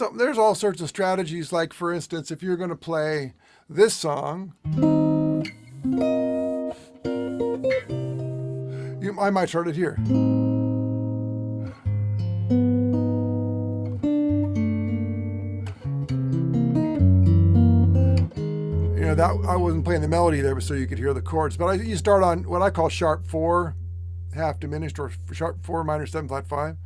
So there's all sorts of strategies. Like, for instance, if you're going to play this song, I might start it here. That I wasn't playing the melody there, so you could hear the chords. But you start on what I call sharp 4, half diminished, or sharp 4 minor 7 flat 5.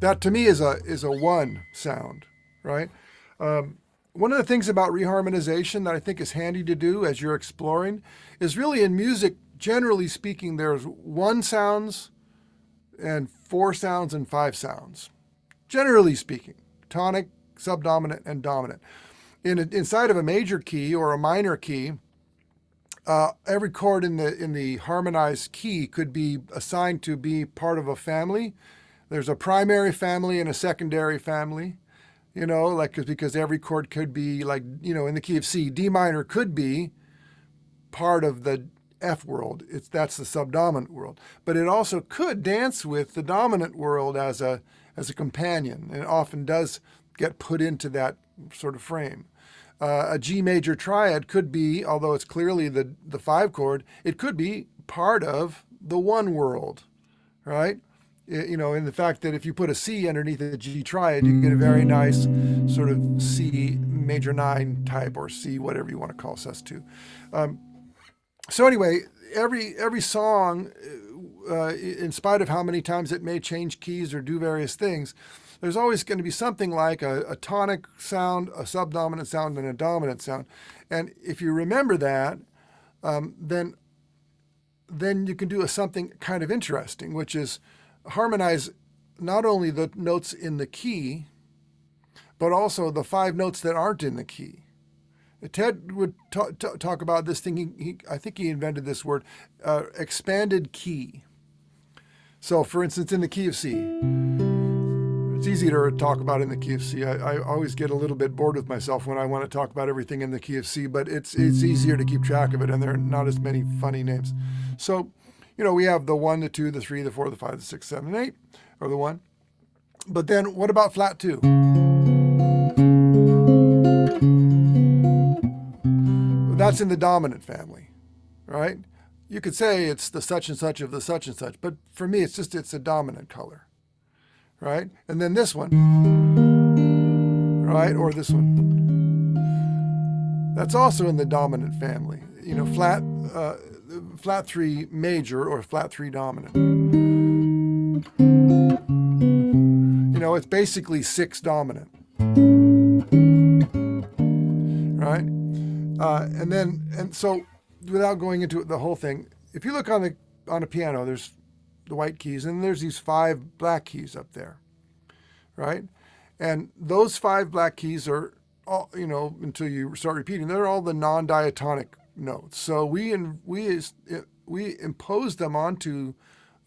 That to me is a 1 sound, right? One of the things about reharmonization that I think is handy to do as you're exploring is really in music, generally speaking, there's 1 sounds and 4 sounds and 5 sounds. Generally speaking, tonic, subdominant, and dominant. Inside of a major key or a minor key, every chord in the harmonized key could be assigned to be part of a family. There's a primary family and a secondary family, because every chord could be like, in the key of C, D minor could be part of the F world. That's the subdominant world. But it also could dance with the dominant world as a companion, and it often does get put into that sort of frame. A G major triad could be, although it's clearly the 5 chord, it could be part of the 1 world, right? In the fact that if you put a C underneath a G triad, you get a very nice sort of C major 9 type, or C, whatever you want to call sus2. So anyway, every song, in spite of how many times it may change keys or do various things, there's always going to be something like a tonic sound, a subdominant sound, and a dominant sound. And if you remember that, then you can do something kind of interesting, which is harmonize not only the notes in the key, but also the 5 notes that aren't in the key. Ted would talk about this thing. I think he invented this word, expanded key. So, for instance, in the key of C, it's easy to talk about in the key of C. I always get a little bit bored with myself when I want to talk about everything in the key of C, but it's easier to keep track of it, and there are not as many funny names. So, we have the 1, the 2, the 3, the 4, the 5, the 6, 7, and 8, or the 1. But then what about flat 2? That's in the dominant family, right? You could say it's the such and such of the such and such, but for me, it's a dominant color, right? And then this one, right? Or this one. That's also in the dominant family. Flat 3 major or flat 3 dominant. It's basically 6 dominant, right? And so without going into the whole thing, if you look on a piano, there's the white keys, and there's these 5 black keys up there, right? And those 5 black keys are all, until you start repeating, they're all the non-diatonic notes. So we impose them onto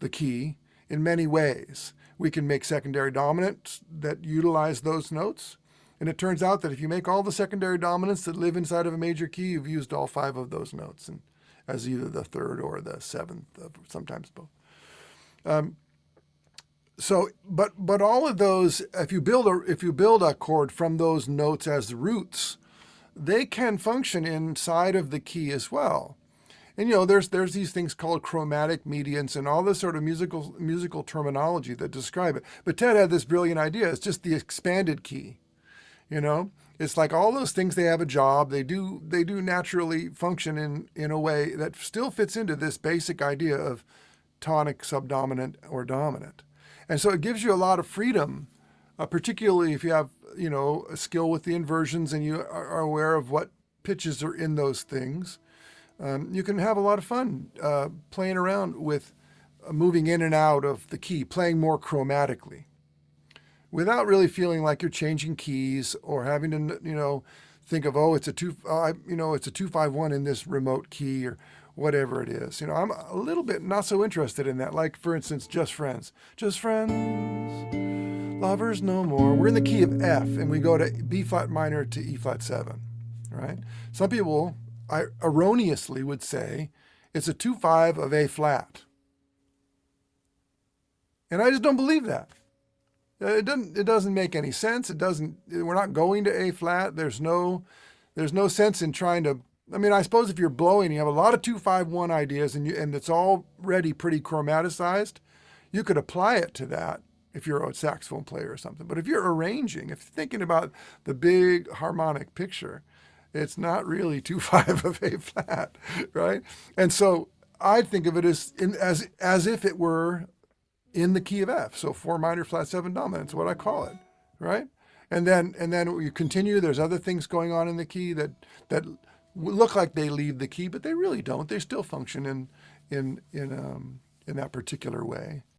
the key in many ways. We can make secondary dominants that utilize those notes. And it turns out that if you make all the secondary dominants that live inside of a major key, you've used all 5 of those notes, and as either the 3rd or the 7th, sometimes both. But all of those, if you build a chord from those notes as the roots, they can function inside of the key as well. And there's these things called chromatic mediants and all this sort of musical terminology that describe it. But Ted had this brilliant idea. It's just the expanded key. It's like all those things, they have a job. They do naturally function in a way that still fits into this basic idea of tonic, subdominant, or dominant. And so it gives you a lot of freedom, particularly if you have, a skill with the inversions and you are aware of what pitches are in those things. You can have a lot of fun playing around with moving in and out of the key, playing more chromatically, without really feeling like you're changing keys or having to, think of, it's a 2-5-1 in this remote key or whatever it is. I'm a little bit not so interested in that. Like, for instance, Just Friends. Just friends, lovers no more. We're in the key of F, and we go to B flat minor to E flat 7, right? Some people erroneously would say it's a 2-5 of A flat. And I just don't believe that. It doesn't make any sense. It doesn't. We're not going to A flat. There's no sense in trying to. I mean, I suppose if you're blowing, you have a lot of 2-5-1 ideas, and it's already pretty chromaticized. You could apply it to that if you're a saxophone player or something. But if you're arranging, if you're thinking about the big harmonic picture, it's not really 2-5 of A flat, right? And so I think of it as if it were in the key of F. So 4 minor flat 7 dominant is what I call it, right? And then you continue. There's other things going on in the key that look like they leave the key, but they really don't. They still function in that particular way.